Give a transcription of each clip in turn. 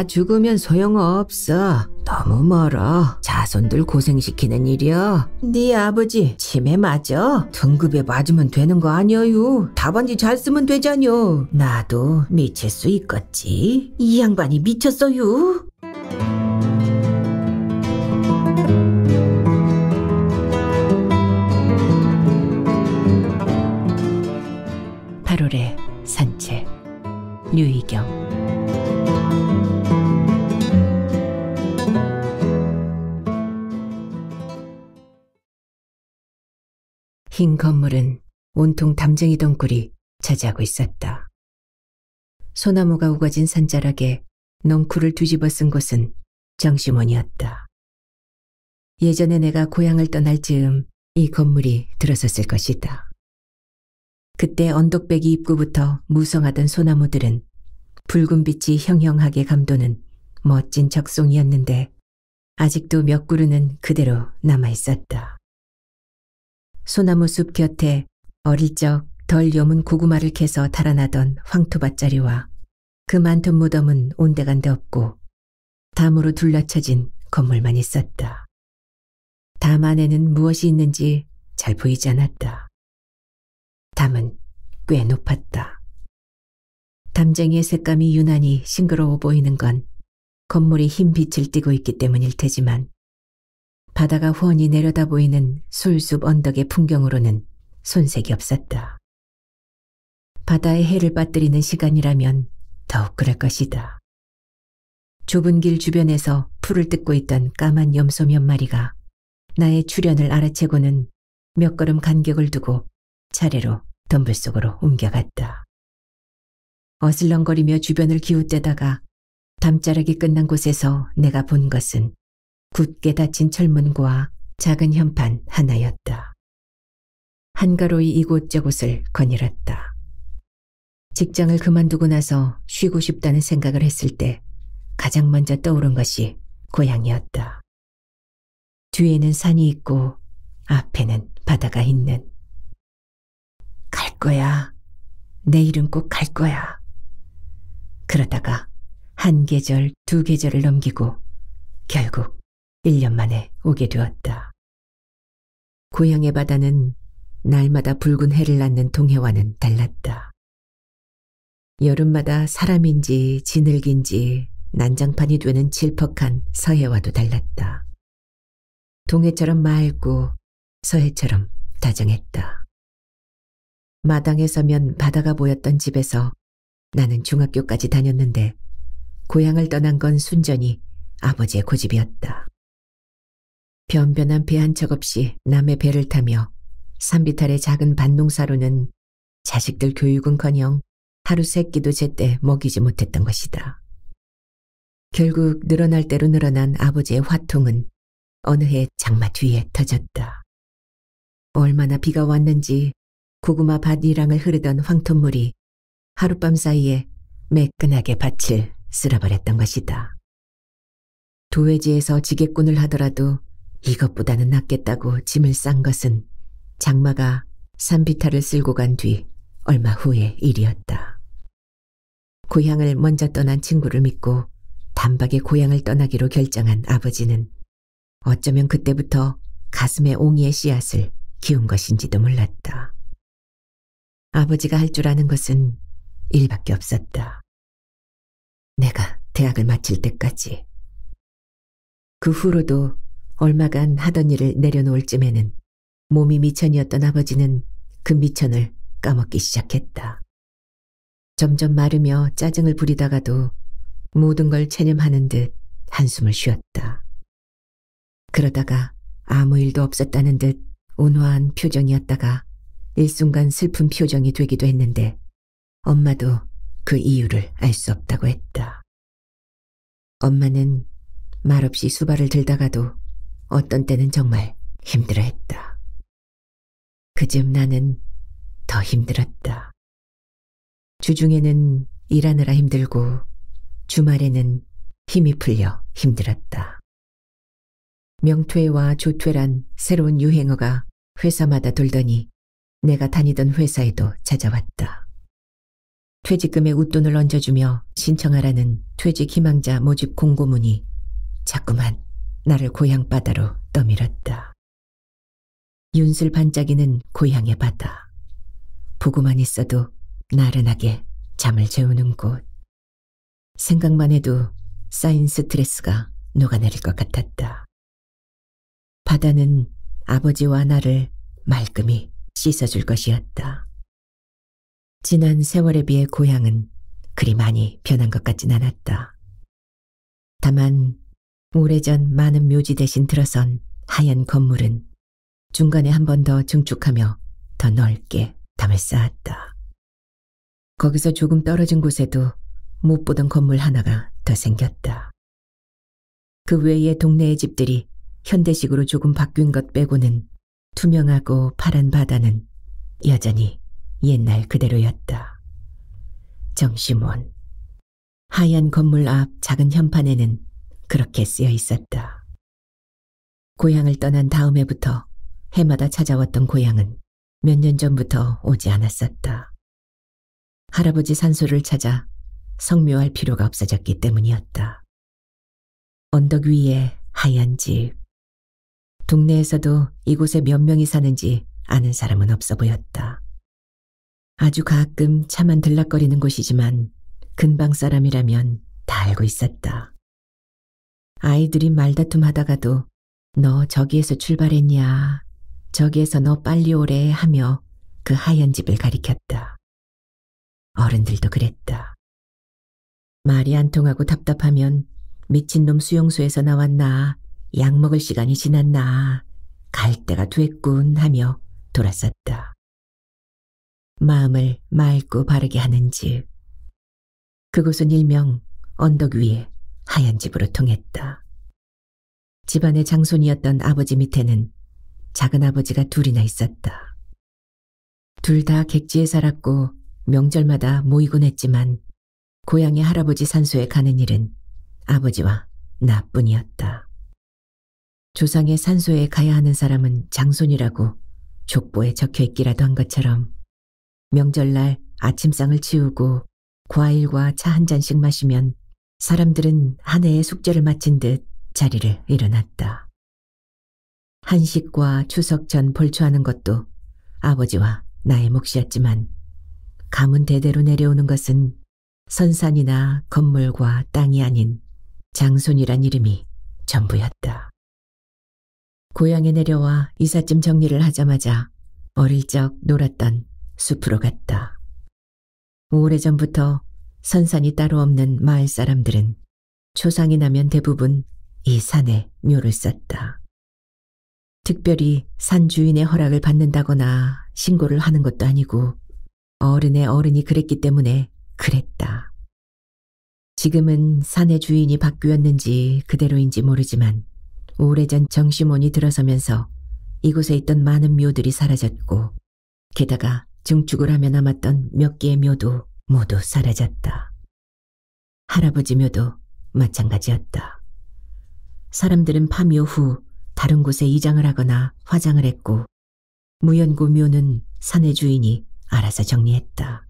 죽으면 소용없어. 너무 멀어. 자손들 고생시키는 일이야. 네 아버지 치매 맞아? 등급에 맞으면 되는 거 아니여유. 답안지 잘 쓰면 되잖여. 나도 미칠 수 있겠지. 이 양반이 미쳤어요. 8월의 산책. 류희경. 흰 건물은 온통 담쟁이 덩굴이 차지하고 있었다. 소나무가 우거진 산자락에 넝쿨을 뒤집어 쓴 곳은 정심원이었다. 예전에 내가 고향을 떠날 즈음 이 건물이 들어섰을 것이다. 그때 언덕배기 입구부터 무성하던 소나무들은 붉은 빛이 형형하게 감도는 멋진 적송이었는데 아직도 몇 그루는 그대로 남아있었다. 소나무 숲 곁에 어릴 적 덜 여문 고구마를 캐서 달아나던 황토밭자리와 그 많던 무덤은 온데간데 없고 담으로 둘러쳐진 건물만 있었다. 담 안에는 무엇이 있는지 잘 보이지 않았다. 담은 꽤 높았다. 담쟁이의 색감이 유난히 싱그러워 보이는 건 건물이 흰 빛을 띠고 있기 때문일 테지만 바다가 훤히 내려다 보이는 솔숲 언덕의 풍경으로는 손색이 없었다. 바다의 해를 빠뜨리는 시간이라면 더욱 그럴 것이다. 좁은 길 주변에서 풀을 뜯고 있던 까만 염소 몇 마리가 나의 출현을 알아채고는 몇 걸음 간격을 두고 차례로 덤불 속으로 옮겨갔다. 어슬렁거리며 주변을 기웃대다가 담자락이 끝난 곳에서 내가 본 것은 굳게 닫힌 철문과 작은 현판 하나였다. 한가로이 이곳저곳을 거닐었다. 직장을 그만두고 나서 쉬고 싶다는 생각을 했을 때 가장 먼저 떠오른 것이 고향이었다. 뒤에는 산이 있고 앞에는 바다가 있는. 갈 거야. 내일은 꼭 갈 거야. 그러다가 한 계절, 두 계절을 넘기고 결국 1년 만에 오게 되었다. 고향의 바다는 날마다 붉은 해를 낳는 동해와는 달랐다. 여름마다 사람인지 지늘기인지 난장판이 되는 질퍽한 서해와도 달랐다. 동해처럼 맑고 서해처럼 다정했다. 마당에 서면 바다가 보였던 집에서 나는 중학교까지 다녔는데 고향을 떠난 건 순전히 아버지의 고집이었다. 변변한 배 한 척 없이 남의 배를 타며 산비탈의 작은 밭농사로는 자식들 교육은커녕 하루 세 끼도 제때 먹이지 못했던 것이다. 결국 늘어날 대로 늘어난 아버지의 화통은 어느 해 장마 뒤에 터졌다. 얼마나 비가 왔는지 고구마 밭이랑을 흐르던 황토물이 하룻밤 사이에 매끈하게 밭을 쓸어버렸던 것이다. 도회지에서 지게꾼을 하더라도 이것보다는 낫겠다고 짐을 싼 것은 장마가 산비탈을 쓸고 간 뒤 얼마 후의 일이었다. 고향을 먼저 떠난 친구를 믿고 단박에 고향을 떠나기로 결정한 아버지는 어쩌면 그때부터 가슴에 옹이의 씨앗을 키운 것인지도 몰랐다. 아버지가 할 줄 아는 것은 일밖에 없었다. 내가 대학을 마칠 때까지. 그 후로도 얼마간 하던 일을 내려놓을 쯤에는 몸이 미천이었던 아버지는 그 미천을 까먹기 시작했다. 점점 마르며 짜증을 부리다가도 모든 걸 체념하는 듯 한숨을 쉬었다. 그러다가 아무 일도 없었다는 듯 온화한 표정이었다가 일순간 슬픈 표정이 되기도 했는데 엄마도 그 이유를 알 수 없다고 했다. 엄마는 말없이 수발을 들다가도 어떤 때는 정말 힘들어했다. 그쯤 나는 더 힘들었다. 주중에는 일하느라 힘들고 주말에는 힘이 풀려 힘들었다. 명퇴와 조퇴란 새로운 유행어가 회사마다 돌더니 내가 다니던 회사에도 찾아왔다. 퇴직금에 웃돈을 얹어주며 신청하라는 퇴직 희망자 모집 공고문이 자꾸만 나를 고향 바다로 떠밀었다. 윤슬 반짝이는 고향의 바다. 보고만 있어도 나른하게 잠을 재우는 곳. 생각만 해도 쌓인 스트레스가 녹아내릴 것 같았다. 바다는 아버지와 나를 말끔히 씻어줄 것이었다. 지난 세월에 비해 고향은 그리 많이 변한 것 같진 않았다. 다만 오래전 많은 묘지 대신 들어선 하얀 건물은 중간에 한 번 더 증축하며 더 넓게 담을 쌓았다. 거기서 조금 떨어진 곳에도 못 보던 건물 하나가 더 생겼다. 그 외의 동네의 집들이 현대식으로 조금 바뀐 것 빼고는 투명하고 파란 바다는 여전히 옛날 그대로였다. 정시몬. 하얀 건물 앞 작은 현판에는 그렇게 쓰여 있었다. 고향을 떠난 다음 해부터 해마다 찾아왔던 고향은 몇 년 전부터 오지 않았었다. 할아버지 산소를 찾아 성묘할 필요가 없어졌기 때문이었다. 언덕 위에 하얀 집. 동네에서도 이곳에 몇 명이 사는지 아는 사람은 없어 보였다. 아주 가끔 차만 들락거리는 곳이지만 근방 사람이라면 다 알고 있었다. 아이들이 말다툼하다가도 너 저기에서 출발했냐, 저기에서 너 빨리 오래 하며 그 하얀 집을 가리켰다. 어른들도 그랬다. 말이 안 통하고 답답하면 미친놈 수용소에서 나왔나, 약 먹을 시간이 지났나, 갈 때가 됐군 하며 돌았었다. 마음을 맑고 바르게 하는 집. 그곳은 일명 언덕 위에 하얀 집으로 통했다. 집안의 장손이었던 아버지 밑에는 작은 아버지가 둘이나 있었다. 둘 다 객지에 살았고 명절마다 모이곤 했지만 고향의 할아버지 산소에 가는 일은 아버지와 나뿐이었다. 조상의 산소에 가야 하는 사람은 장손이라고 족보에 적혀있기라도 한 것처럼 명절날 아침상을 치우고 과일과 차 한 잔씩 마시면 사람들은 한 해의 숙제를 마친 듯 자리를 일어났다. 한식과 추석 전 볼초하는 것도 아버지와 나의 몫이었지만 가문 대대로 내려오는 것은 선산이나 건물과 땅이 아닌 장손이란 이름이 전부였다. 고향에 내려와 이삿짐 정리를 하자마자 어릴 적 놀았던 숲으로 갔다. 오래전부터 선산이 따로 없는 마을 사람들은 초상이 나면 대부분 이 산에 묘를 썼다. 특별히 산 주인의 허락을 받는다거나 신고를 하는 것도 아니고 어른의 어른이 그랬기 때문에 그랬다. 지금은 산의 주인이 바뀌었는지 그대로인지 모르지만 오래전 정시몬이 들어서면서 이곳에 있던 많은 묘들이 사라졌고 게다가 증축을 하며 남았던 몇 개의 묘도 모두 사라졌다. 할아버지 묘도 마찬가지였다. 사람들은 파묘 후 다른 곳에 이장을 하거나 화장을 했고 무연고 묘는 산의 주인이 알아서 정리했다.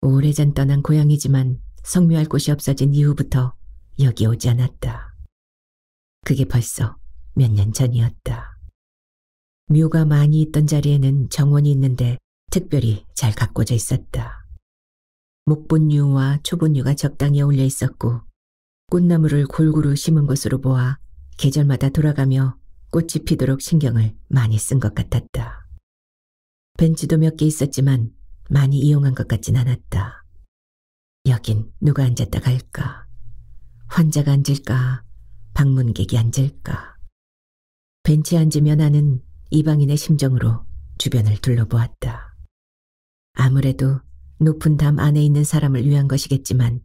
오래전 떠난 고향이지만 성묘할 곳이 없어진 이후부터 여기 오지 않았다. 그게 벌써 몇 년 전이었다. 묘가 많이 있던 자리에는 정원이 있는데 특별히 잘 가꿔져 있었다. 목본류와 초본류가 적당히 어울려 있었고 꽃나무를 골고루 심은 것으로 보아 계절마다 돌아가며 꽃이 피도록 신경을 많이 쓴 것 같았다. 벤치도 몇 개 있었지만 많이 이용한 것 같진 않았다. 여긴 누가 앉았다 갈까? 환자가 앉을까? 방문객이 앉을까? 벤치에 앉으며 나는 이방인의 심정으로 주변을 둘러보았다. 아무래도 높은 담 안에 있는 사람을 위한 것이겠지만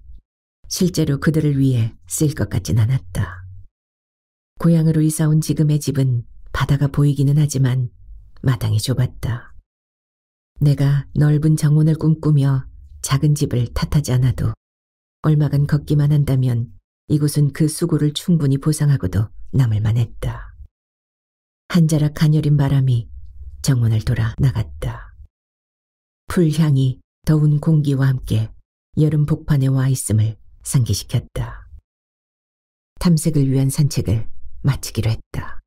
실제로 그들을 위해 쓰일 것 같진 않았다. 고향으로 이사온 지금의 집은 바다가 보이기는 하지만 마당이 좁았다. 내가 넓은 정원을 꿈꾸며 작은 집을 탓하지 않아도 얼마간 걷기만 한다면 이곳은 그 수고를 충분히 보상하고도 남을 만했다. 한 자락 가녀린 바람이 정원을 돌아 나갔다. 풀향이 더운 공기와 함께 여름 복판에 와 있음을 상기시켰다. 탐색을 위한 산책을 마치기로 했다.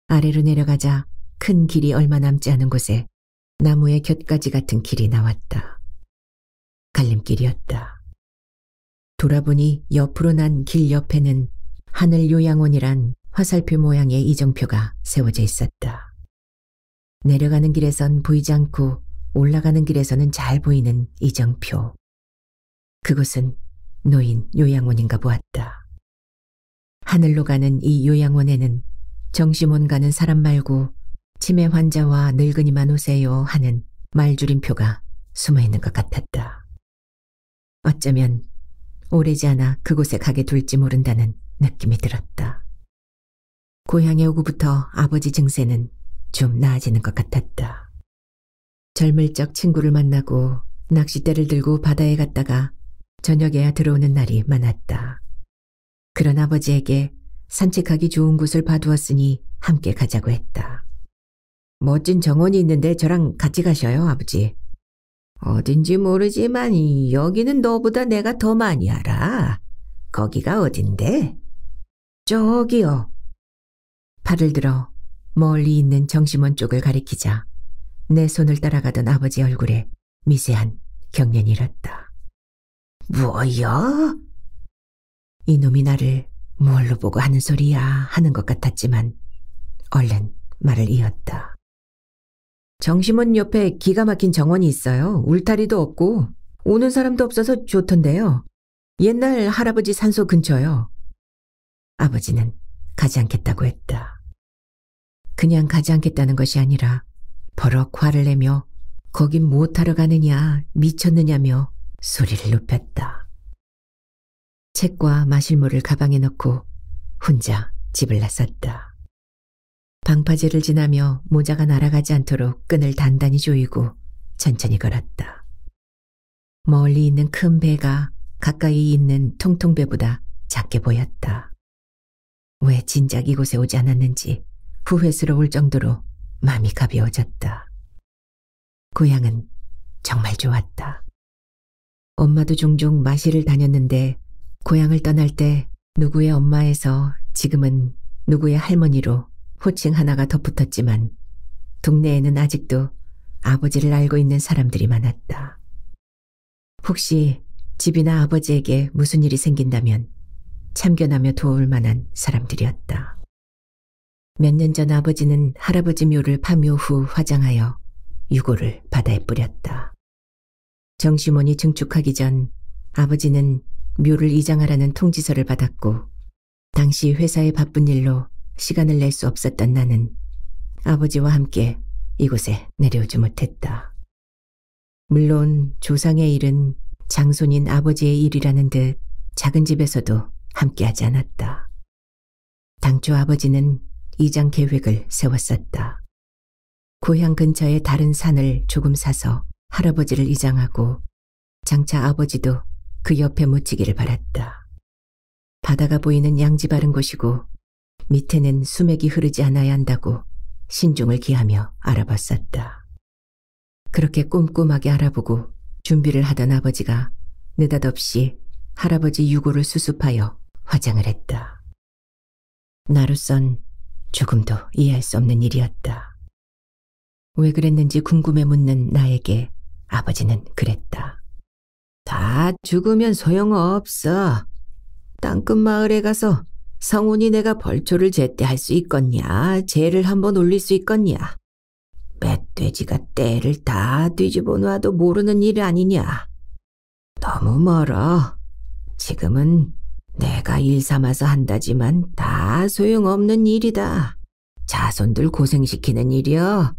아래로 내려가자 큰 길이 얼마 남지 않은 곳에 나무의 곁가지 같은 길이 나왔다. 갈림길이었다. 돌아보니 옆으로 난 길 옆에는 하늘요양원이란 화살표 모양의 이정표가 세워져 있었다. 내려가는 길에선 보이지 않고 올라가는 길에서는 잘 보이는 이정표. 그곳은 노인 요양원인가 보았다. 하늘로 가는 이 요양원에는 정심원 가는 사람 말고 치매 환자와 늙은이만 오세요 하는 말줄임표가 숨어있는 것 같았다. 어쩌면 오래지 않아 그곳에 가게 될지 모른다는 느낌이 들었다. 고향에 오고부터 아버지 증세는 좀 나아지는 것 같았다. 젊을 적 친구를 만나고 낚싯대를 들고 바다에 갔다가 저녁에야 들어오는 날이 많았다. 그런 아버지에게 산책하기 좋은 곳을 봐두었으니 함께 가자고 했다. 멋진 정원이 있는데 저랑 같이 가셔요, 아버지. 어딘지 모르지만 여기는 너보다 내가 더 많이 알아. 거기가 어딘데? 저기요. 팔을 들어 멀리 있는 정심원 쪽을 가리키자 내 손을 따라가던 아버지 얼굴에 미세한 경련이 일었다. 뭐야? 이놈이 나를 뭘로 보고 하는 소리야 하는 것 같았지만 얼른 말을 이었다. 정심원 옆에 기가 막힌 정원이 있어요. 울타리도 없고 오는 사람도 없어서 좋던데요. 옛날 할아버지 산소 근처요. 아버지는 가지 않겠다고 했다. 그냥 가지 않겠다는 것이 아니라 버럭 화를 내며 거긴 못하러 가느냐 미쳤느냐며 소리를 높였다. 책과 마실 물을 가방에 넣고 혼자 집을 나섰다. 방파제를 지나며 모자가 날아가지 않도록 끈을 단단히 조이고 천천히 걸었다. 멀리 있는 큰 배가 가까이 있는 통통배보다 작게 보였다. 왜 진작 이곳에 오지 않았는지 후회스러울 정도로 마음이 가벼워졌다. 고향은 정말 좋았다. 엄마도 종종 마실을 다녔는데 고향을 떠날 때 누구의 엄마에서 지금은 누구의 할머니로 호칭 하나가 덧붙었지만 동네에는 아직도 아버지를 알고 있는 사람들이 많았다. 혹시 집이나 아버지에게 무슨 일이 생긴다면 참견하며 도울 만한 사람들이었다. 몇 년 전 아버지는 할아버지 묘를 파묘 후 화장하여 유골을 바다에 뿌렸다. 정심원이 증축하기 전 아버지는 묘를 이장하라는 통지서를 받았고 당시 회사의 바쁜 일로 시간을 낼 수 없었던 나는 아버지와 함께 이곳에 내려오지 못했다. 물론 조상의 일은 장손인 아버지의 일이라는 듯 작은 집에서도 함께하지 않았다. 당초 아버지는 이장 계획을 세웠었다. 고향 근처의 다른 산을 조금 사서 할아버지를 이장하고 장차 아버지도 그 옆에 묻히기를 바랐다. 바다가 보이는 양지 바른 곳이고 밑에는 수맥이 흐르지 않아야 한다고 신중을 기하며 알아봤었다. 그렇게 꼼꼼하게 알아보고 준비를 하던 아버지가 느닷없이 할아버지 유골을 수습하여 화장을 했다. 나로선 조금도 이해할 수 없는 일이었다. 왜 그랬는지 궁금해 묻는 나에게 아버지는 그랬다. 다 죽으면 소용없어. 땅끝 마을에 가서 성운이 내가 벌초를 제때 할 수 있겠냐, 죄를 한번 올릴 수 있겠냐. 멧돼지가 때를 다 뒤집어 놔도 모르는 일 아니냐. 너무 멀어. 지금은 내가 일 삼아서 한다지만 다 소용없는 일이다. 자손들 고생시키는 일이여.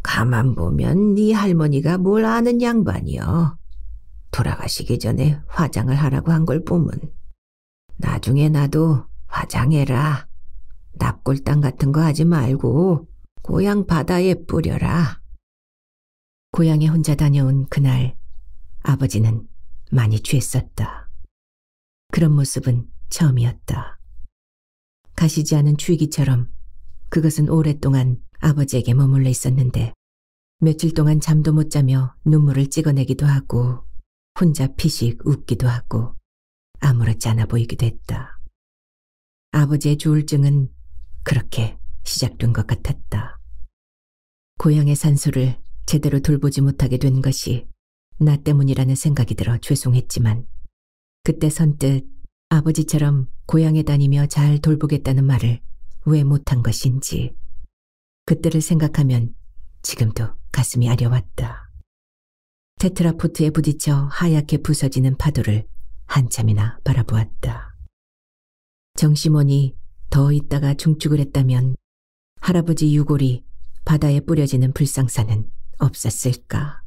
가만 보면 네 할머니가 뭘 아는 양반이여. 돌아가시기 전에 화장을 하라고 한 걸 보면 나중에 나도 화장해라. 납골당 같은 거 하지 말고 고향 바다에 뿌려라. 고향에 혼자 다녀온 그날 아버지는 많이 취했었다. 그런 모습은 처음이었다. 가시지 않은 추위기처럼 그것은 오랫동안 아버지에게 머물러 있었는데 며칠 동안 잠도 못 자며 눈물을 찍어내기도 하고 혼자 피식 웃기도 하고 아무렇지 않아 보이기도 했다. 아버지의 조울증은 그렇게 시작된 것 같았다. 고향의 산소를 제대로 돌보지 못하게 된 것이 나 때문이라는 생각이 들어 죄송했지만 그때 선뜻 아버지처럼 고향에 다니며 잘 돌보겠다는 말을 왜 못한 것인지 그때를 생각하면 지금도 가슴이 아려왔다. 테트라포트에 부딪혀 하얗게 부서지는 파도를 한참이나 바라보았다. 정심원이 더 있다가 중축을 했다면 할아버지 유골이 바다에 뿌려지는 불상사는 없었을까.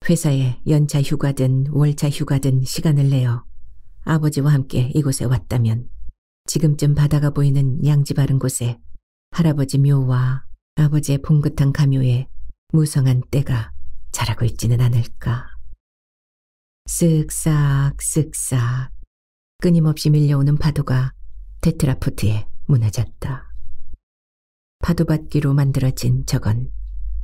회사에 연차 휴가든 월차 휴가든 시간을 내어 아버지와 함께 이곳에 왔다면 지금쯤 바다가 보이는 양지 바른 곳에 할아버지 묘와 아버지의 봉긋한 가묘에 무성한 떼가 자라고 있지는 않을까. 쓱싹 쓱싹 끊임없이 밀려오는 파도가 테트라포트에 무너졌다. 파도받기로 만들어진 저건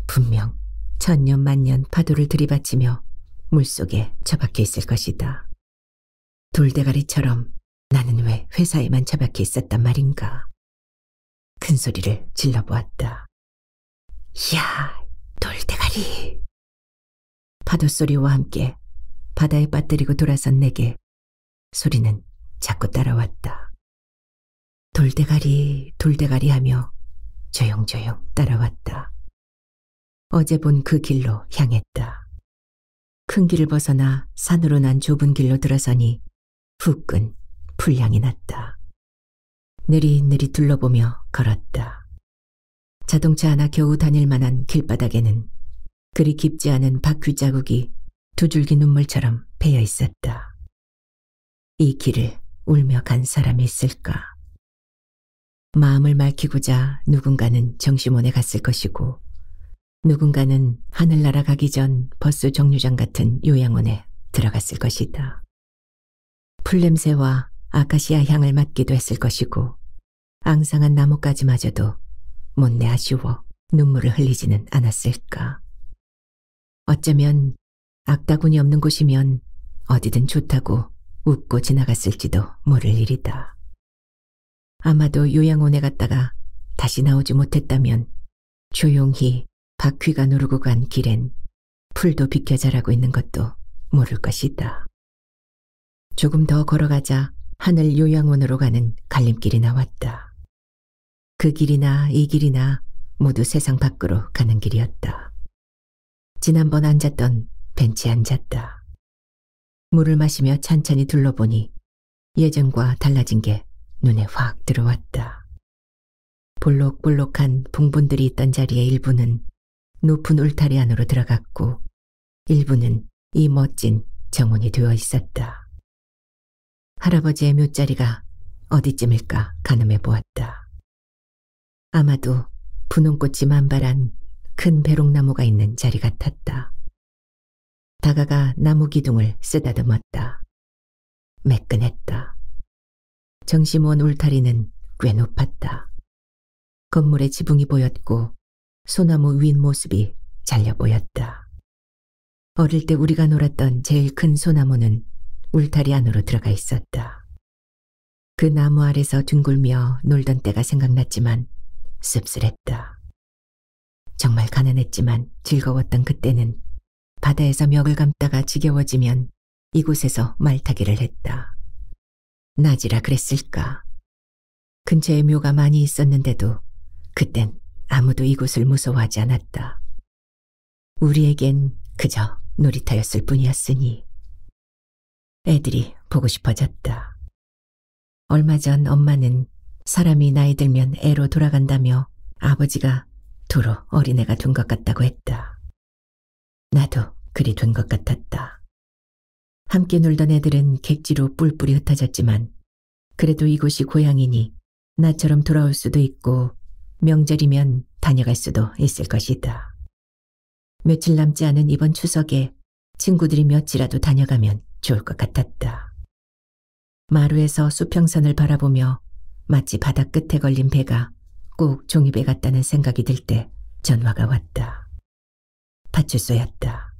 분명 천년 만년 파도를 들이받치며 물속에 처박혀 있을 것이다. 돌대가리처럼 나는 왜 회사에만 처박혀 있었단 말인가. 큰 소리를 질러보았다. 야, 돌대가리! 파도 소리와 함께 바다에 빠뜨리고 돌아선 내게 소리는 자꾸 따라왔다. 돌대가리, 돌대가리 하며 조용조용 따라왔다. 어제 본 그 길로 향했다. 큰 길을 벗어나 산으로 난 좁은 길로 들어서니 후끈 풀향이 났다. 느릿느릿 둘러보며 걸었다. 자동차 하나 겨우 다닐 만한 길바닥에는 그리 깊지 않은 바퀴 자국이 두 줄기 눈물처럼 배어 있었다. 이 길을 울며 간 사람이 있을까? 마음을 밝히고자 누군가는 정심원에 갔을 것이고 누군가는 하늘나라 가기 전 버스 정류장 같은 요양원에 들어갔을 것이다. 풀냄새와 아카시아 향을 맡기도 했을 것이고 앙상한 나뭇가지마저도 못내 아쉬워 눈물을 흘리지는 않았을까. 어쩌면 악다군이 없는 곳이면 어디든 좋다고 웃고 지나갔을지도 모를 일이다. 아마도 요양원에 갔다가 다시 나오지 못했다면 조용히 바퀴가 누르고 간 길엔 풀도 비켜 자라고 있는 것도 모를 것이다. 조금 더 걸어가자 하늘 요양원으로 가는 갈림길이 나왔다. 그 길이나 이 길이나 모두 세상 밖으로 가는 길이었다. 지난번 앉았던 벤치에 앉았다. 물을 마시며 찬찬히 둘러보니 예전과 달라진 게 눈에 확 들어왔다. 볼록볼록한 붕분들이 있던 자리의 일부는 높은 울타리 안으로 들어갔고 일부는 이 멋진 정원이 되어 있었다. 할아버지의 묘자리가 어디쯤일까 가늠해 보았다. 아마도 분홍꽃이 만발한 큰 배롱나무가 있는 자리 같았다. 다가가 나무 기둥을 쓰다듬었다. 매끈했다. 정심원 울타리는 꽤 높았다. 건물의 지붕이 보였고 소나무 윗모습이 잘려 보였다. 어릴 때 우리가 놀았던 제일 큰 소나무는 울타리 안으로 들어가 있었다. 그 나무 아래서 뒹굴며 놀던 때가 생각났지만 씁쓸했다. 정말 가난했지만 즐거웠던 그때는 바다에서 멱을 감다가 지겨워지면 이곳에서 말타기를 했다. 낮이라 그랬을까. 근처에 묘가 많이 있었는데도 그땐 아무도 이곳을 무서워하지 않았다. 우리에겐 그저 놀이터였을 뿐이었으니. 애들이 보고 싶어졌다. 얼마 전 엄마는 사람이 나이 들면 애로 돌아간다며 아버지가 도로 어린애가 된 것 같다고 했다. 나도 그리 된 것 같았다. 함께 놀던 애들은 객지로 뿔뿔이 흩어졌지만 그래도 이곳이 고향이니 나처럼 돌아올 수도 있고 명절이면 다녀갈 수도 있을 것이다. 며칠 남지 않은 이번 추석에 친구들이 몇이라도 다녀가면 좋을 것 같았다. 마루에서 수평선을 바라보며 마치 바다 끝에 걸린 배가 꼭 종이배 같다는 생각이 들 때 전화가 왔다. 파출소였다.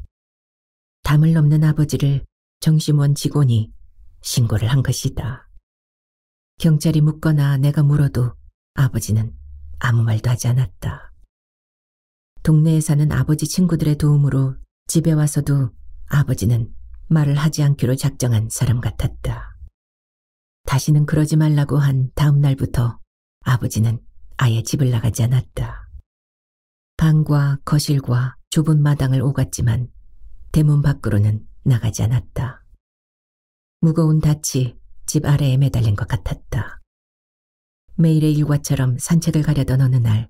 담을 넘는 아버지를 정심원 직원이 신고를 한 것이다. 경찰이 묻거나 내가 물어도 아버지는 아무 말도 하지 않았다. 동네에 사는 아버지 친구들의 도움으로 집에 와서도 아버지는 말을 하지 않기로 작정한 사람 같았다. 다시는 그러지 말라고 한 다음 날부터 아버지는 아예 집을 나가지 않았다. 방과 거실과 좁은 마당을 오갔지만 대문 밖으로는 나가지 않았다. 무거운 닻이 집 아래에 매달린 것 같았다. 매일의 일과처럼 산책을 가려던 어느 날,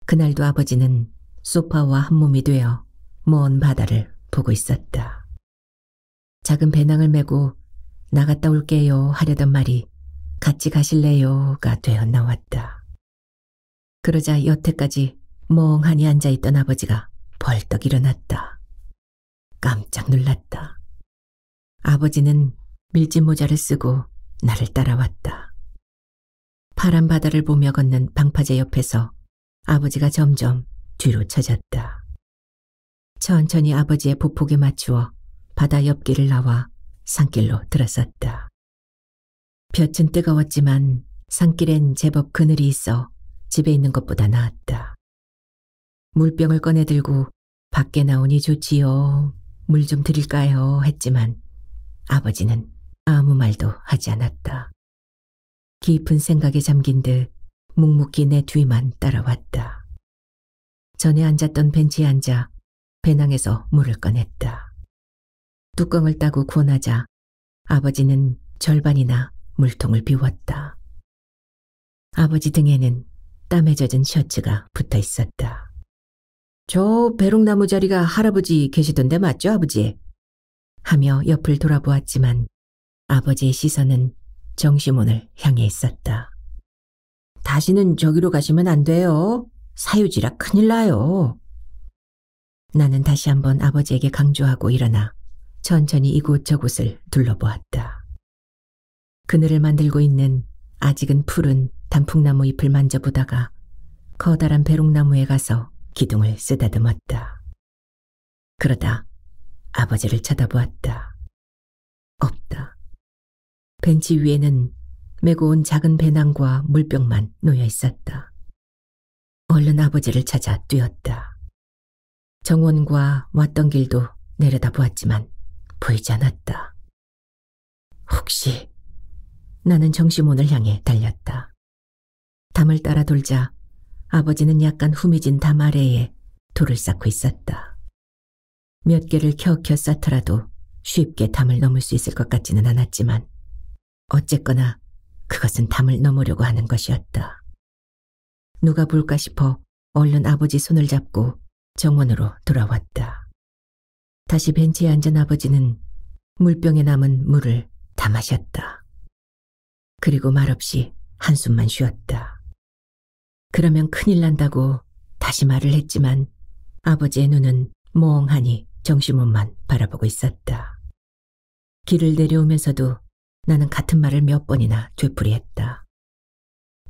그날도 아버지는 소파와 한몸이 되어 먼 바다를 보고 있었다. 작은 배낭을 메고 나갔다 올게요 하려던 말이 같이 가실래요가 되어 나왔다. 그러자 여태까지 멍하니 앉아있던 아버지가 벌떡 일어났다. 깜짝 놀랐다. 아버지는 밀짚 모자를 쓰고 나를 따라왔다. 파란 바다를 보며 걷는 방파제 옆에서 아버지가 점점 뒤로 처졌다. 천천히 아버지의 보폭에 맞추어 바다 옆길을 나와 산길로 들어섰다. 볕은 뜨거웠지만 산길엔 제법 그늘이 있어 집에 있는 것보다 나았다. 물병을 꺼내 들고 밖에 나오니 좋지요. 물 좀 드릴까요? 했지만 아버지는 아무 말도 하지 않았다. 깊은 생각에 잠긴 듯 묵묵히 내 뒤만 따라왔다. 전에 앉았던 벤치에 앉아 배낭에서 물을 꺼냈다. 뚜껑을 따고 권하자 아버지는 절반이나 물통을 비웠다. 아버지 등에는 땀에 젖은 셔츠가 붙어 있었다. 저 배롱나무 자리가 할아버지 계시던데 맞죠, 아버지? 하며 옆을 돌아보았지만 아버지의 시선은 정시몬을 향해 있었다. 다시는 저기로 가시면 안 돼요. 사유지라 큰일 나요. 나는 다시 한번 아버지에게 강조하고 일어나 천천히 이곳저곳을 둘러보았다. 그늘을 만들고 있는 아직은 푸른 단풍나무 잎을 만져보다가 커다란 배롱나무에 가서 기둥을 쓰다듬었다. 그러다 아버지를 쳐다보았다. 없다. 벤치 위에는 메고 온 작은 배낭과 물병만 놓여 있었다. 얼른 아버지를 찾아 뛰었다. 정원과 왔던 길도 내려다보았지만 보이지 않았다. 혹시... 나는 정시몬을 향해 달렸다. 담을 따라 돌자 아버지는 약간 후미진 담 아래에 돌을 쌓고 있었다. 몇 개를 켜켜 쌓더라도 쉽게 담을 넘을 수 있을 것 같지는 않았지만 어쨌거나 그것은 담을 넘으려고 하는 것이었다. 누가 볼까 싶어 얼른 아버지 손을 잡고 정원으로 돌아왔다. 다시 벤치에 앉은 아버지는 물병에 남은 물을 다 마셨다. 그리고 말없이 한숨만 쉬었다. 그러면 큰일 난다고 다시 말을 했지만 아버지의 눈은 멍하니 정시몬만 바라보고 있었다. 길을 내려오면서도 나는 같은 말을 몇 번이나 되풀이했다.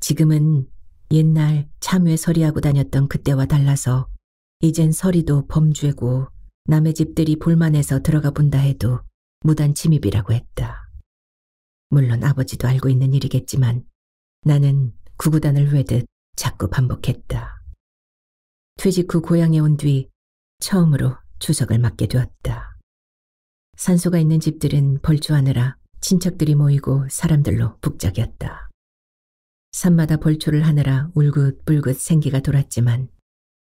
지금은 옛날 참외 서리하고 다녔던 그때와 달라서 이젠 서리도 범죄고 남의 집들이 볼만해서 들어가 본다 해도 무단 침입이라고 했다. 물론 아버지도 알고 있는 일이겠지만 나는 구구단을 외듯 자꾸 반복했다. 퇴직 후 고향에 온 뒤 처음으로 추석을 맞게 되었다. 산소가 있는 집들은 벌초하느라 친척들이 모이고 사람들로 북적였다. 산마다 벌초를 하느라 울긋불긋 생기가 돌았지만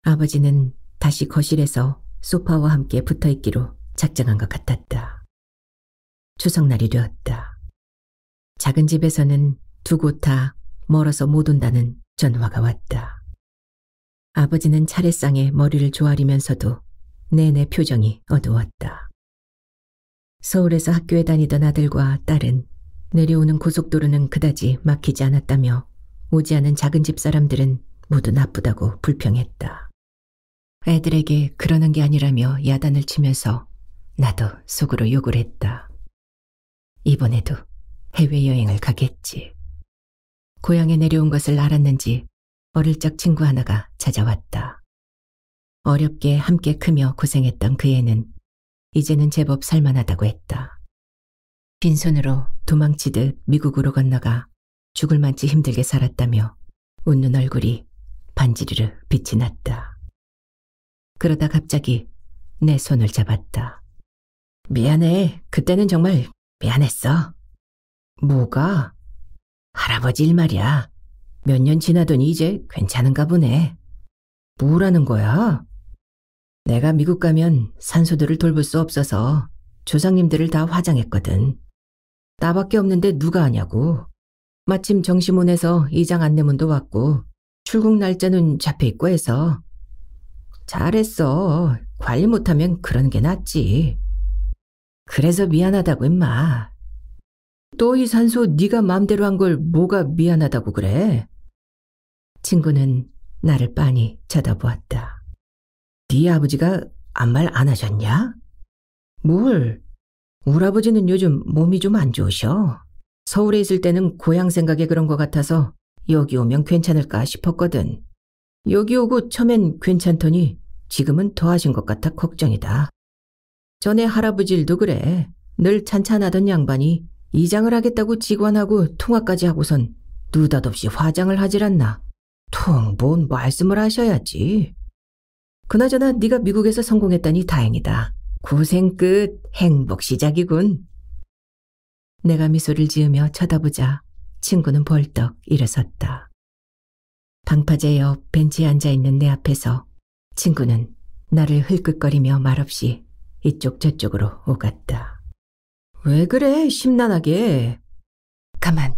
아버지는 다시 거실에서 소파와 함께 붙어있기로 작정한 것 같았다. 추석날이 되었다. 작은 집에서는 두 곳 다 멀어서 못 온다는 전화가 왔다. 아버지는 차례상에 머리를 조아리면서도 내내 표정이 어두웠다. 서울에서 학교에 다니던 아들과 딸은 내려오는 고속도로는 그다지 막히지 않았다며 오지 않은 작은 집 사람들은 모두 나쁘다고 불평했다. 애들에게 그러는 게 아니라며 야단을 치면서 나도 속으로 욕을 했다. 이번에도 해외여행을 가겠지. 고향에 내려온 것을 알았는지 어릴 적 친구 하나가 찾아왔다. 어렵게 함께 크며 고생했던 그 애는 이제는 제법 살만하다고 했다. 빈손으로 도망치듯 미국으로 건너가 죽을 만치 힘들게 살았다며 웃는 얼굴이 반지르르 빛이 났다. 그러다 갑자기 내 손을 잡았다. 미안해. 그때는 정말 미안했어. 뭐가? 할아버지 일 말이야. 몇 년 지나더니 이제 괜찮은가 보네. 뭐라는 거야? 내가 미국 가면 산소들을 돌볼 수 없어서 조상님들을 다 화장했거든. 나밖에 없는데 누가 하냐고. 마침 정시문에서 이장 안내문도 왔고 출국 날짜는 잡혀있고 해서. 잘했어. 관리 못하면 그러는 게 낫지. 그래서 미안하다고 임마. 또 이 산소 네가 마음대로 한 걸 뭐가 미안하다고 그래? 친구는 나를 빤히 쳐다보았다. 네 아버지가 아무 말 안 하셨냐? 뭘? 우리 아버지는 요즘 몸이 좀 안 좋으셔. 서울에 있을 때는 고향 생각에 그런 것 같아서 여기 오면 괜찮을까 싶었거든. 여기 오고 처음엔 괜찮더니 지금은 더 하신 것 같아 걱정이다. 전에 할아버지 일도 그래. 늘 찬찬하던 양반이 이장을 하겠다고 직관하고 통화까지 하고선 느닷없이 화장을 하질 않나. 통 뭔 말씀을 하셔야지. 그나저나 네가 미국에서 성공했다니 다행이다. 고생 끝 행복 시작이군. 내가 미소를 지으며 쳐다보자 친구는 벌떡 일어섰다. 방파제 옆 벤치에 앉아있는 내 앞에서 친구는 나를 흘끗거리며 말없이 이쪽 저쪽으로 오갔다. 왜 그래 심란하게. 가만.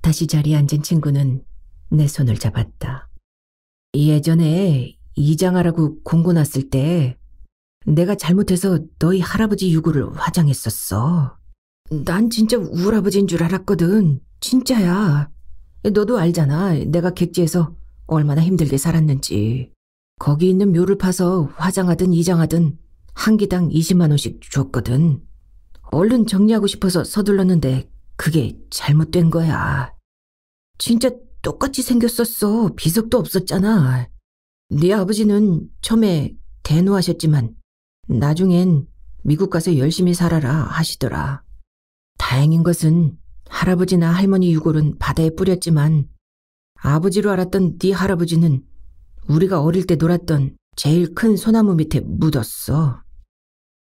다시 자리에 앉은 친구는 내 손을 잡았다. 예전에 이장하라고 공고 났을 때 내가 잘못해서 너희 할아버지 유골을 화장했었어. 난 진짜 우리 아버지인 줄 알았거든. 진짜야. 너도 알잖아. 내가 객지에서 얼마나 힘들게 살았는지. 거기 있는 묘를 파서 화장하든 이장하든 한 기당 20만 원씩 줬거든. 얼른 정리하고 싶어서 서둘렀는데 그게 잘못된 거야. 진짜 똑같이 생겼었어. 비석도 없었잖아. 네 아버지는 처음에 대노하셨지만 나중엔 미국 가서 열심히 살아라 하시더라. 다행인 것은 할아버지나 할머니 유골은 바다에 뿌렸지만 아버지로 알았던 네 할아버지는 우리가 어릴 때 놀았던 제일 큰 소나무 밑에 묻었어.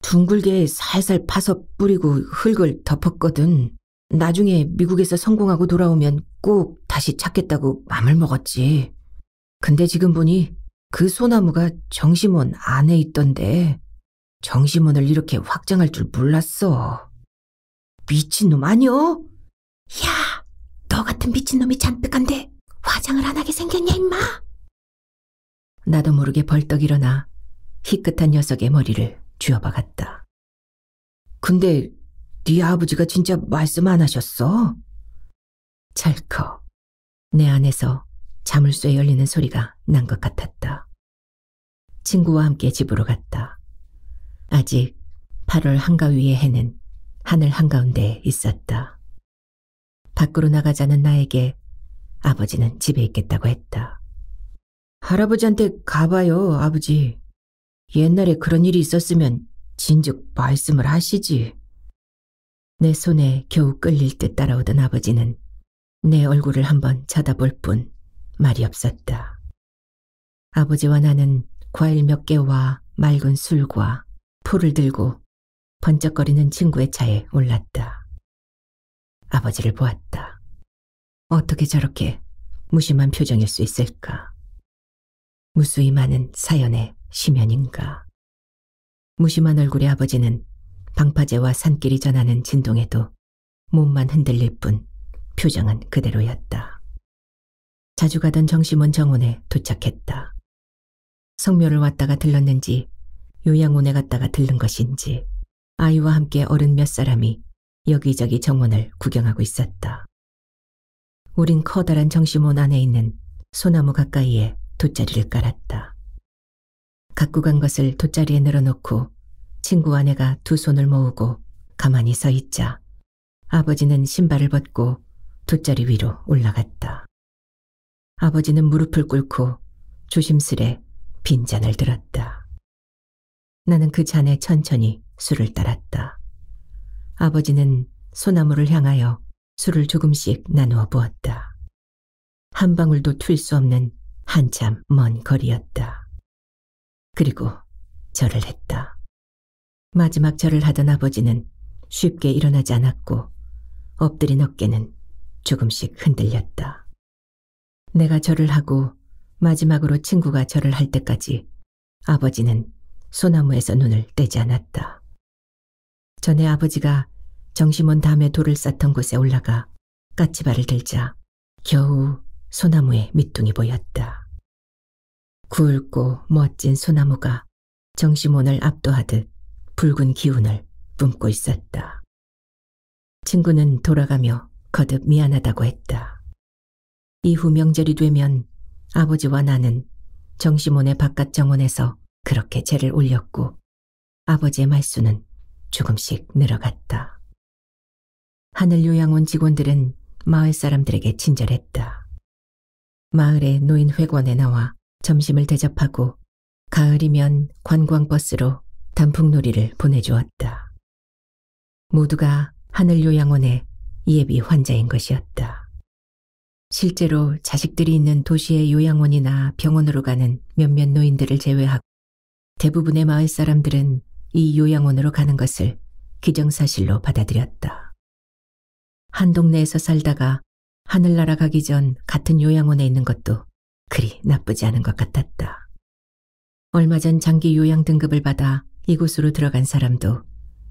둥글게 살살 파서 뿌리고 흙을 덮었거든. 나중에 미국에서 성공하고 돌아오면 꼭 다시 찾겠다고 맘을 먹었지. 근데 지금 보니 그 소나무가 정심원 안에 있던데 정심원을 이렇게 확장할 줄 몰랐어. 미친놈 아니여? 야, 너 같은 미친놈이 잔뜩한데 화장을 안 하게 생겼냐 임마? 나도 모르게 벌떡 일어나 희끗한 녀석의 머리를 쥐어박았다. 근데 네 아버지가 진짜 말씀 안 하셨어? 찰컥 내 안에서 자물쇠 열리는 소리가 난 것 같았다. 친구와 함께 집으로 갔다. 아직 8월 한가위의 해는 하늘 한가운데 있었다. 밖으로 나가자는 나에게 아버지는 집에 있겠다고 했다. 할아버지한테 가봐요, 아버지. 옛날에 그런 일이 있었으면 진즉 말씀을 하시지. 내 손에 겨우 끌릴 듯 따라오던 아버지는 내 얼굴을 한번 쳐다볼 뿐 말이 없었다. 아버지와 나는 과일 몇 개와 맑은 술과 포를 들고 번쩍거리는 친구의 차에 올랐다. 아버지를 보았다. 어떻게 저렇게 무심한 표정일 수 있을까? 무수히 많은 사연의 심연인가? 무심한 얼굴의 아버지는 방파제와 산길이 전하는 진동에도 몸만 흔들릴 뿐 표정은 그대로였다. 자주 가던 정심원 정원에 도착했다. 성묘를 왔다가 들렀는지 요양원에 갔다가 들른 것인지 아이와 함께 어른 몇 사람이 여기저기 정원을 구경하고 있었다. 우린 커다란 정심원 안에 있는 소나무 가까이에 돗자리를 깔았다. 갖고 간 것을 돗자리에 늘어놓고 친구와 내가 두 손을 모으고 가만히 서 있자 아버지는 신발을 벗고 돗자리 위로 올라갔다. 아버지는 무릎을 꿇고 조심스레 빈잔을 들었다. 나는 그 잔에 천천히 술을 따랐다. 아버지는 소나무를 향하여 술을 조금씩 나누어 부었다. 한 방울도 튈 수 없는 한참 먼 거리였다. 그리고 절을 했다. 마지막 절을 하던 아버지는 쉽게 일어나지 않았고 엎드린 어깨는 조금씩 흔들렸다. 내가 절을 하고 마지막으로 친구가 절을 할 때까지 아버지는 소나무에서 눈을 떼지 않았다. 전에 아버지가 정심원 담에 돌을 쌓던 곳에 올라가 까치발을 들자 겨우 소나무의 밑둥이 보였다. 굵고 멋진 소나무가 정심원을 압도하듯 붉은 기운을 뿜고 있었다. 친구는 돌아가며 거듭 미안하다고 했다. 이후 명절이 되면 아버지와 나는 정심원의 바깥 정원에서 그렇게 제를 올렸고 아버지의 말수는 조금씩 늘어갔다. 하늘요양원 직원들은 마을 사람들에게 친절했다. 마을의 노인회관에 나와 점심을 대접하고 가을이면 관광버스로 단풍놀이를 보내주었다. 모두가 하늘요양원의 예비 환자인 것이었다. 실제로 자식들이 있는 도시의 요양원이나 병원으로 가는 몇몇 노인들을 제외하고 대부분의 마을 사람들은 이 요양원으로 가는 것을 기정사실로 받아들였다. 한 동네에서 살다가 하늘나라 가기 전 같은 요양원에 있는 것도 그리 나쁘지 않은 것 같았다. 얼마 전 장기 요양 등급을 받아 이곳으로 들어간 사람도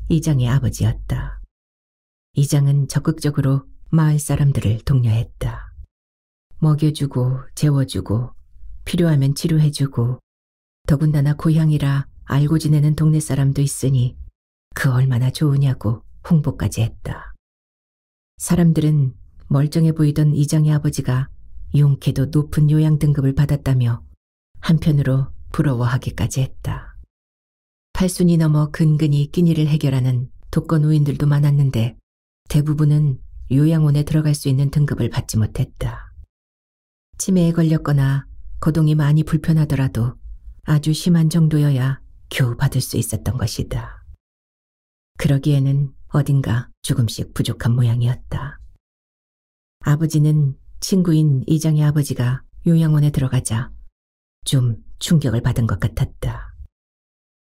이장의 아버지였다. 이장은 적극적으로 마을 사람들을 독려했다. 먹여주고 재워주고 필요하면 치료해주고 더군다나 고향이라 알고 지내는 동네 사람도 있으니 그 얼마나 좋으냐고 홍보까지 했다. 사람들은 멀쩡해 보이던 이장의 아버지가 용케도 높은 요양 등급을 받았다며 한편으로 부러워하기까지 했다. 팔순이 넘어 근근히 끼니를 해결하는 독거노인들도 많았는데 대부분은 요양원에 들어갈 수 있는 등급을 받지 못했다. 치매에 걸렸거나 거동이 많이 불편하더라도 아주 심한 정도여야 겨우 받을 수 있었던 것이다. 그러기에는 어딘가 조금씩 부족한 모양이었다. 아버지는 친구인 이장의 아버지가 요양원에 들어가자 좀 충격을 받은 것 같았다.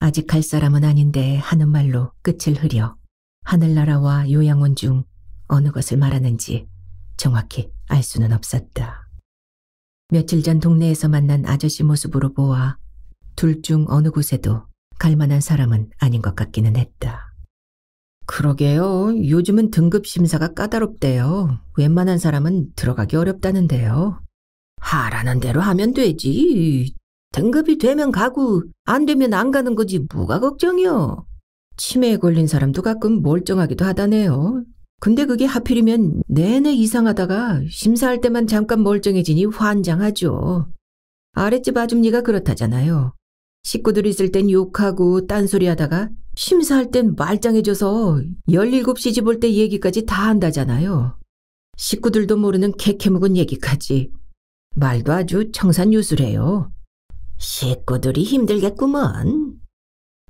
아직 갈 사람은 아닌데 하는 말로 끝을 흐려 하늘나라와 요양원 중 어느 것을 말하는지 정확히 알 수는 없었다. 며칠 전 동네에서 만난 아저씨 모습으로 보아 둘 중 어느 곳에도 갈 만한 사람은 아닌 것 같기는 했다. 그러게요. 요즘은 등급 심사가 까다롭대요. 웬만한 사람은 들어가기 어렵다는데요. 하라는 대로 하면 되지. 등급이 되면 가고 안 되면 안 가는 거지 뭐가 걱정이요. 치매에 걸린 사람도 가끔 멀쩡하기도 하다네요. 근데 그게 하필이면 내내 이상하다가 심사할 때만 잠깐 멀쩡해지니 환장하죠. 아랫집 아줌니가 그렇다잖아요. 식구들 있을 땐 욕하고 딴소리 하다가 심사할 땐 말짱해져서 17시집 올 때 얘기까지 다 한다잖아요. 식구들도 모르는 캐캐묵은 얘기까지. 말도 아주 청산유술해요. 식구들이 힘들겠구먼.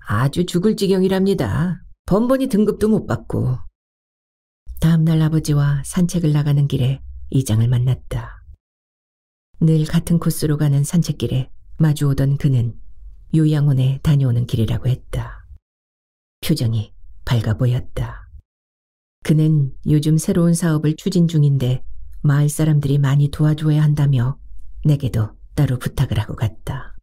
아주 죽을 지경이랍니다. 번번이 등급도 못 받고. 다음날 아버지와 산책을 나가는 길에 이장을 만났다. 늘 같은 코스로 가는 산책길에 마주오던 그는 요양원에 다녀오는 길이라고 했다. 표정이 밝아 보였다. 그는 요즘 새로운 사업을 추진 중인데 마을 사람들이 많이 도와줘야 한다며 내게도 따로 부탁을 하고 갔다.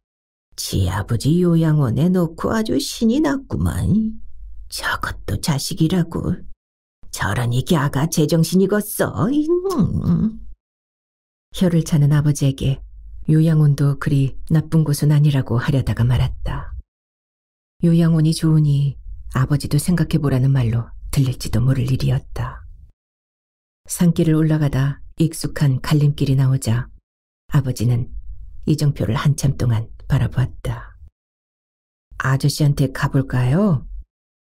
지 아버지 요양원에 놓고 아주 신이 났구만. 저것도 자식이라고. 저러니 걔가 제정신이겠어. 혀를 차는 아버지에게 요양원도 그리 나쁜 곳은 아니라고 하려다가 말았다. 요양원이 좋으니 아버지도 생각해보라는 말로 들릴지도 모를 일이었다. 산길을 올라가다 익숙한 갈림길이 나오자 아버지는 이정표를 한참 동안 바라보았다. 아저씨한테 가볼까요?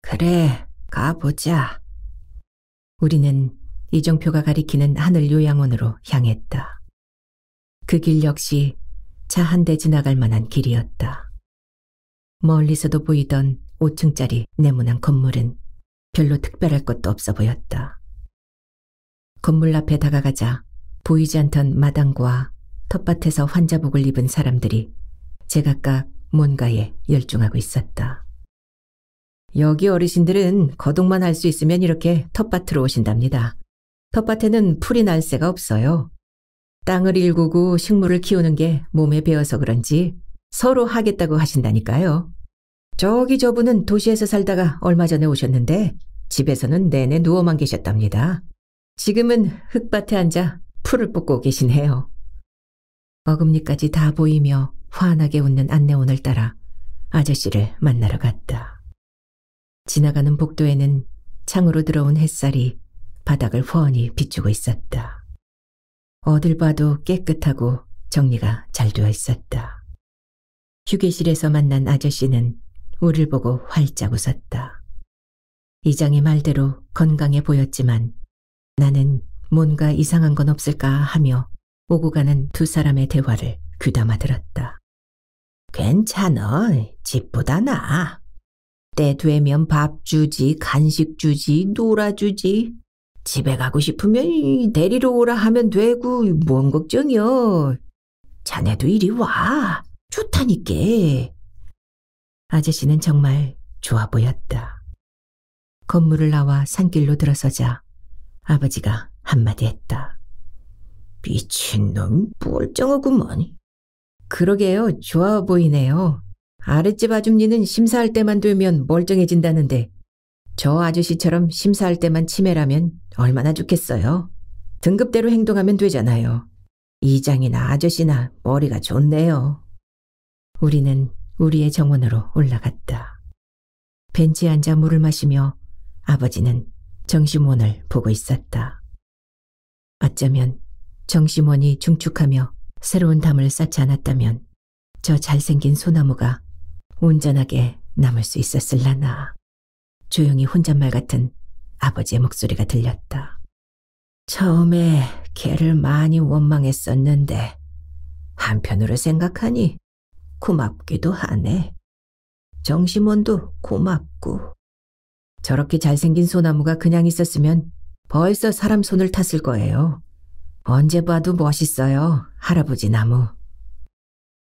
그래, 가보자. 우리는 이정표가 가리키는 하늘요양원으로 향했다. 그 길 역시 차 한 대 지나갈 만한 길이었다. 멀리서도 보이던 5층짜리 네모난 건물은 별로 특별할 것도 없어 보였다. 건물 앞에 다가가자 보이지 않던 마당과 텃밭에서 환자복을 입은 사람들이 제각각 뭔가에 열중하고 있었다. 여기 어르신들은 거동만 할 수 있으면 이렇게 텃밭으로 오신답니다. 텃밭에는 풀이 날 새가 없어요. 땅을 일구고 식물을 키우는 게 몸에 배어서 그런지 서로 하겠다고 하신다니까요. 저기 저분은 도시에서 살다가 얼마 전에 오셨는데 집에서는 내내 누워만 계셨답니다. 지금은 흙밭에 앉아 풀을 뽑고 계시네요. 어금니까지 다 보이며 환하게 웃는 안내원을 따라 아저씨를 만나러 갔다. 지나가는 복도에는 창으로 들어온 햇살이 바닥을 훤히 비추고 있었다. 어딜 봐도 깨끗하고 정리가 잘 되어 있었다. 휴게실에서 만난 아저씨는 우릴 보고 활짝 웃었다. 이장의 말대로 건강해 보였지만 나는 뭔가 이상한 건 없을까 하며 오고 가는 두 사람의 대화를 귀담아 들었다. 괜찮아. 집보다 나아. 때 되면 밥 주지, 간식 주지, 놀아주지. 집에 가고 싶으면 데리러 오라 하면 되고 뭔 걱정이여. 자네도 이리 와. 좋다니까. 아저씨는 정말 좋아 보였다. 건물을 나와 산길로 들어서자 아버지가 한마디 했다. 미친놈 멀쩡하구먼. 그러게요. 좋아 보이네요. 아랫집 아줌니는 심사할 때만 되면 멀쩡해진다는데 저 아저씨처럼 심사할 때만 치매라면 얼마나 좋겠어요. 등급대로 행동하면 되잖아요. 이장이나 아저씨나 머리가 좋네요. 우리는 우리의 정원으로 올라갔다. 벤치에 앉아 물을 마시며 아버지는 정심원을 보고 있었다. 어쩌면 정심원이 중축하며 새로운 담을 쌓지 않았다면 저 잘생긴 소나무가 온전하게 남을 수 있었을라나. 조용히 혼잣말 같은 아버지의 목소리가 들렸다. 처음에 걔를 많이 원망했었는데 한편으로 생각하니 고맙기도 하네. 정심원도 고맙고. 저렇게 잘생긴 소나무가 그냥 있었으면 벌써 사람 손을 탔을 거예요. 언제 봐도 멋있어요, 할아버지 나무.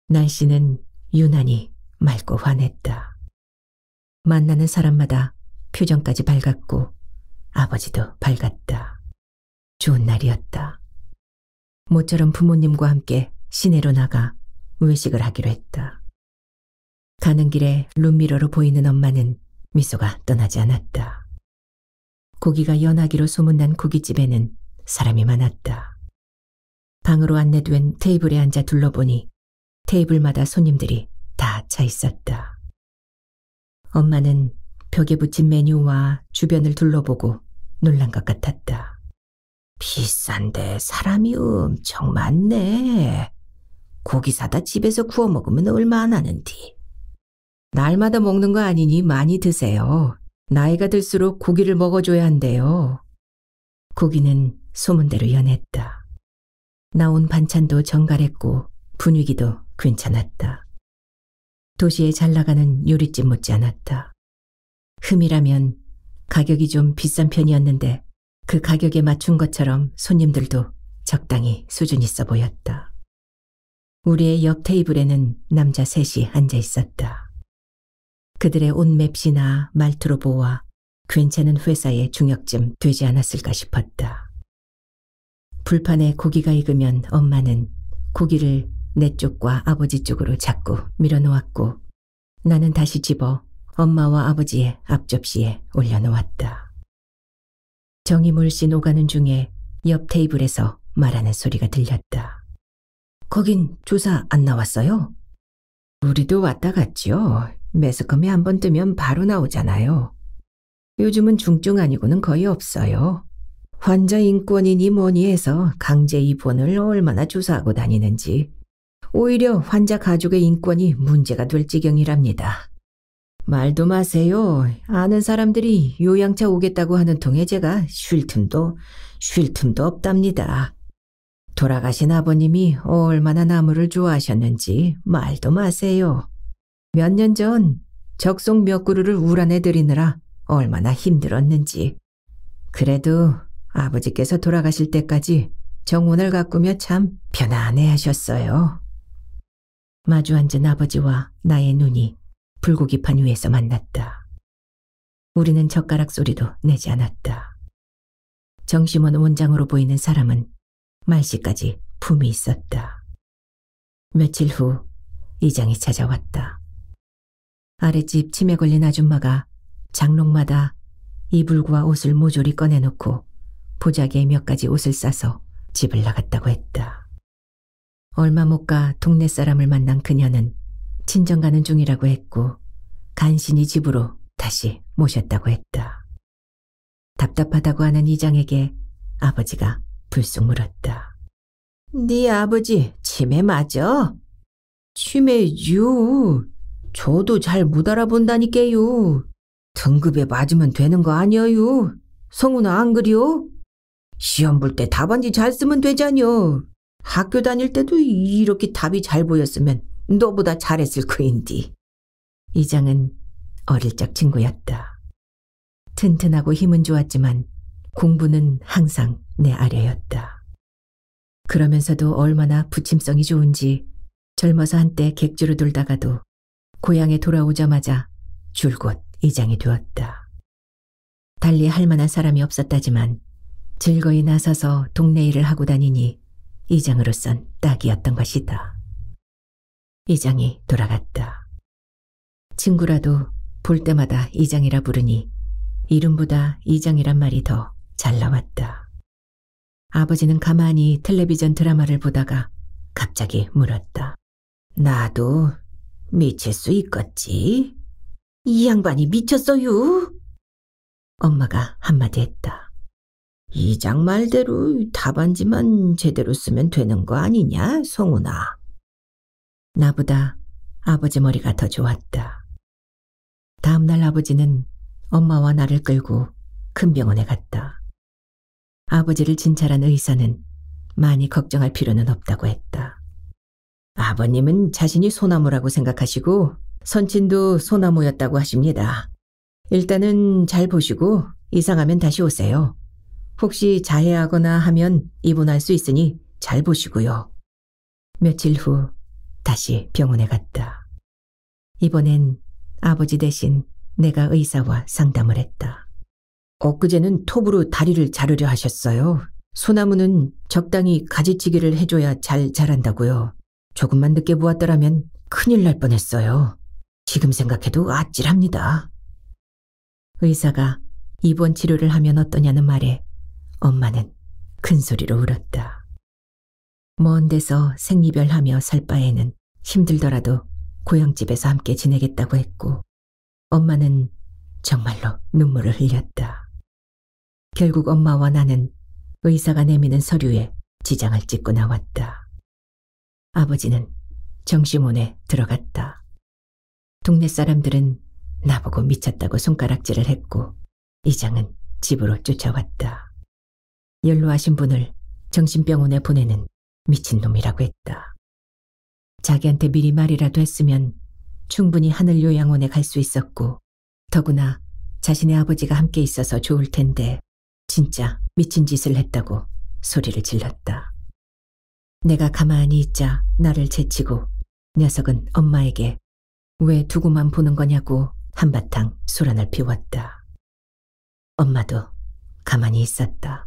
날씨는 유난히 맑고 환했다. 만나는 사람마다 표정까지 밝았고 아버지도 밝았다. 좋은 날이었다. 모처럼 부모님과 함께 시내로 나가 외식을 하기로 했다. 가는 길에 룸미러로 보이는 엄마는 미소가 떠나지 않았다. 고기가 연하기로 소문난 고깃집에는 사람이 많았다. 방으로 안내된 테이블에 앉아 둘러보니 테이블마다 손님들이 다 차 있었다. 엄마는 벽에 붙인 메뉴와 주변을 둘러보고 놀란 것 같았다. 비싼데 사람이 엄청 많네. 고기 사다 집에서 구워 먹으면 얼마 안 하는디. 날마다 먹는 거 아니니 많이 드세요. 나이가 들수록 고기를 먹어줘야 한대요. 고기는 소문대로 연했다. 나온 반찬도 정갈했고 분위기도 괜찮았다. 도시에 잘 나가는 요리집 못지 않았다. 흠이라면 가격이 좀 비싼 편이었는데 그 가격에 맞춘 것처럼 손님들도 적당히 수준 있어 보였다. 우리의 옆 테이블에는 남자 셋이 앉아 있었다. 그들의 옷 맵시나 말투로 보아 괜찮은 회사의 중역쯤 되지 않았을까 싶었다. 불판에 고기가 익으면 엄마는 고기를 내 쪽과 아버지 쪽으로 자꾸 밀어놓았고 나는 다시 집어 엄마와 아버지의 앞접시에 올려놓았다. 정이 물씬 오가는 중에 옆 테이블에서 말하는 소리가 들렸다. 거긴 조사 안 나왔어요? 우리도 왔다 갔죠. 매스컴에 한번 뜨면 바로 나오잖아요. 요즘은 중증 아니고는 거의 없어요. 환자 인권이니 뭐니 해서 강제 입원을 얼마나 조사하고 다니는지. 오히려 환자 가족의 인권이 문제가 될 지경이랍니다. 말도 마세요. 아는 사람들이 요양차 오겠다고 하는 통에 제가 쉴 틈도 없답니다. 돌아가신 아버님이 얼마나 나무를 좋아하셨는지 말도 마세요. 몇 년 전 적송 몇 그루를 우란에 들이느라 얼마나 힘들었는지. 그래도 아버지께서 돌아가실 때까지 정원을 가꾸며 참 편안해 하셨어요. 마주 앉은 아버지와 나의 눈이 불고기판 위에서 만났다. 우리는 젓가락 소리도 내지 않았다. 정심원 원장으로 보이는 사람은 말씨까지 품이 있었다. 며칠 후 이장이 찾아왔다. 아랫집 치매 걸린 아줌마가 장롱마다 이불과 옷을 모조리 꺼내놓고 보자기에 몇 가지 옷을 싸서 집을 나갔다고 했다. 얼마 못 가 동네 사람을 만난 그녀는 친정 가는 중이라고 했고 간신히 집으로 다시 모셨다고 했다. 답답하다고 하는 이장에게 아버지가 불쑥 물었다. 네 아버지 치매 맞아? 치매유. 저도 잘 못 알아본다니까요. 등급에 맞으면 되는 거 아니에요. 성훈아 안 그려? 시험 볼 때 답안지 잘 쓰면 되잖여. 학교 다닐 때도 이렇게 답이 잘 보였으면 너보다 잘했을 거인디. 이장은 어릴 적 친구였다. 튼튼하고 힘은 좋았지만 공부는 항상 내 아래였다. 그러면서도 얼마나 부침성이 좋은지 젊어서 한때 객주로 돌다가도 고향에 돌아오자마자 줄곧 이장이 되었다. 달리 할 만한 사람이 없었다지만 즐거이 나서서 동네 일을 하고 다니니 이장으로선 딱이었던 것이다. 이장이 돌아갔다. 친구라도 볼 때마다 이장이라 부르니 이름보다 이장이란 말이 더 잘 나왔다. 아버지는 가만히 텔레비전 드라마를 보다가 갑자기 물었다. 나도 미칠 수 있겠지? 이 양반이 미쳤어요? 엄마가 한마디 했다. 이장 말대로 답안지만 제대로 쓰면 되는 거 아니냐, 성훈아? 나보다 아버지 머리가 더 좋았다. 다음날 아버지는 엄마와 나를 끌고 큰 병원에 갔다. 아버지를 진찰한 의사는 많이 걱정할 필요는 없다고 했다. 아버님은 자신이 소나무라고 생각하시고 선친도 소나무였다고 하십니다. 일단은 잘 보시고 이상하면 다시 오세요. 혹시 자해하거나 하면 입원할 수 있으니 잘 보시고요. 며칠 후 다시 병원에 갔다. 이번엔 아버지 대신 내가 의사와 상담을 했다. 엊그제는 톱으로 다리를 자르려 하셨어요. 소나무는 적당히 가지치기를 해줘야 잘 자란다고요. 조금만 늦게 보았더라면 큰일 날 뻔했어요. 지금 생각해도 아찔합니다. 의사가 입원 치료를 하면 어떠냐는 말에 엄마는 큰 소리로 울었다. 먼 데서 생이별하며 살 바에는 힘들더라도 고향집에서 함께 지내겠다고 했고 엄마는 정말로 눈물을 흘렸다. 결국 엄마와 나는 의사가 내미는 서류에 지장을 찍고 나왔다. 아버지는 정심원에 들어갔다. 동네 사람들은 나보고 미쳤다고 손가락질을 했고 이장은 집으로 쫓아왔다. 연로하신 분을 정신병원에 보내는 미친놈이라고 했다. 자기한테 미리 말이라도 했으면 충분히 하늘요양원에 갈 수 있었고 더구나 자신의 아버지가 함께 있어서 좋을 텐데 진짜 미친 짓을 했다고 소리를 질렀다. 내가 가만히 있자 나를 제치고 녀석은 엄마에게 왜 두고만 보는 거냐고 한바탕 소란을 피웠다. 엄마도 가만히 있었다.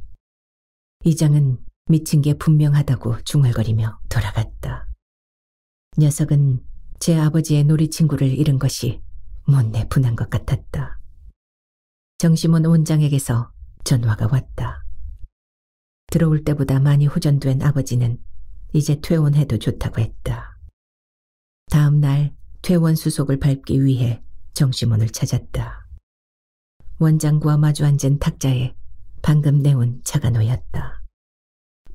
이장은 미친 게 분명하다고 중얼거리며 돌아갔다. 녀석은 제 아버지의 놀이친구를 잃은 것이 못내 분한 것 같았다. 정심원 원장에게서 전화가 왔다. 들어올 때보다 많이 호전된 아버지는 이제 퇴원해도 좋다고 했다. 다음 날 퇴원 수속을 밟기 위해 정심원을 찾았다. 원장과 마주 앉은 탁자에 방금 내온 차가 놓였다.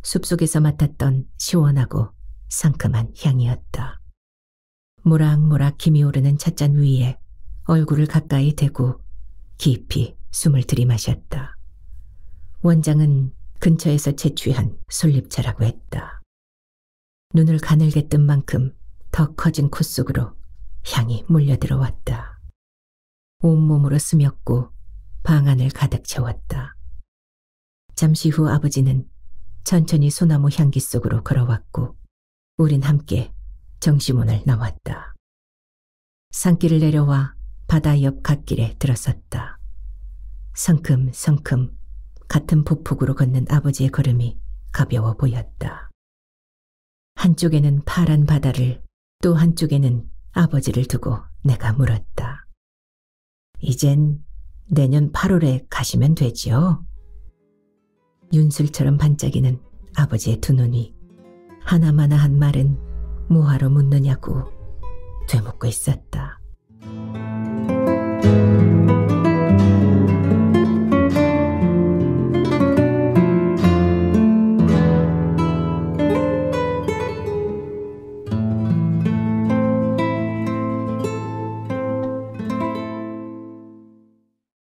숲속에서 맡았던 시원하고 상큼한 향이었다. 모락모락 김이 오르는 찻잔 위에 얼굴을 가까이 대고 깊이 숨을 들이마셨다. 원장은 그 근처에서 채취한 솔잎차라고 했다. 눈을 가늘게 뜬 만큼 더 커진 코 속으로 향이 몰려들어왔다. 온몸으로 스며고 방 안을 가득 채웠다. 잠시 후 아버지는 천천히 소나무 향기 속으로 걸어왔고 우린 함께 정시문을 나왔다. 산길을 내려와 바다 옆 갓길에 들어섰다. 성큼성큼 같은 보폭으로 걷는 아버지의 걸음이 가벼워 보였다. 한쪽에는 파란 바다를 또 한쪽에는 아버지를 두고 내가 물었다. 이젠 내년 8월에 가시면 되지요? 윤술처럼 반짝이는 아버지의 두 눈이 하나마나 한 말은 뭐하러 묻느냐고 되묻고 있었다.